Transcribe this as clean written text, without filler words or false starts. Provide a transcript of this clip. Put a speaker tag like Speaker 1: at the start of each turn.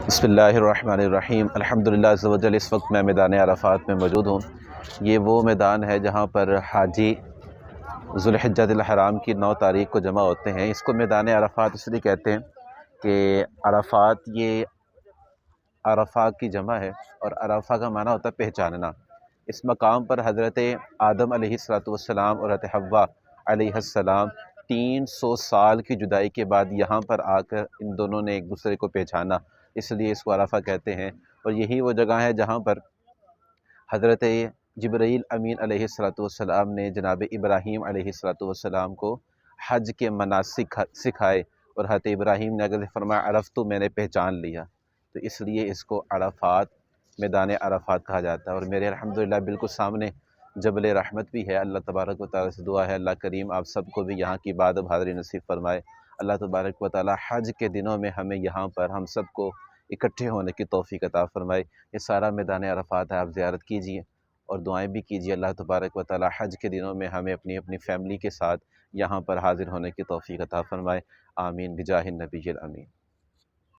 Speaker 1: بسم اللہ الرحمن الرحیم الحمدللہ عز و جل۔ اس وقت میں میدان عرفات میں موجود ہوں۔ یہ وہ میدان ہے جہاں پر حاجی ذوالحجۃ الحرام کی 9 تاریخ کو جمع ہوتے ہیں۔ اس کو میدان عرفات اس لیے کہتے ہیں کہ عرفات یہ عرفہ کی جمع ہے، اور عرفہ کا معنی ہوتا ہے پہچاننا۔ اس مقام پر حضرت آدم علیہ السلام اور حضرت حوا علیہ السلام 300 سال کی جدائی کے بعد یہاں پر آ کر ان دونوں نے ایک دوسرے کو پہچانا، اس لیے اس کو عرفہ کہتے ہیں۔ اور یہی وہ جگہ ہے جہاں پر حضرت جبرائیل امین علیہ السلام نے جناب ابراہیم علیہ السلام کو حج کے مناسک سکھائے، اور حضرت ابراہیم نے اگر فرمایا عرفت، تو میں نے پہچان لیا، تو اس لیے اس کو عرفات، میدان عرفات کہا جاتا ہے۔ اور میرے الحمدللہ بالکل سامنے جبل رحمت بھی ہے۔ اللہ تبارک و تعالیٰ سے دعا ہے اللہ کریم آپ سب کو بھی یہاں کی عبادت حاضری نصیب فرمائے۔ اللہ تبارک و تعالیٰ حج کے دنوں میں ہمیں یہاں پر ہم سب کو اکٹھے ہونے کی توفیق عطا فرمائے۔ یہ سارا میدان عرفات ہے، آپ زیارت کیجئے اور دعائیں بھی کیجئے۔ اللہ تبارک و تعالیٰ حج کے دنوں میں ہمیں اپنی اپنی فیملی کے ساتھ یہاں پر حاضر ہونے کی توفیق عطا فرمائے۔ آمین بجاہ النبی الامین۔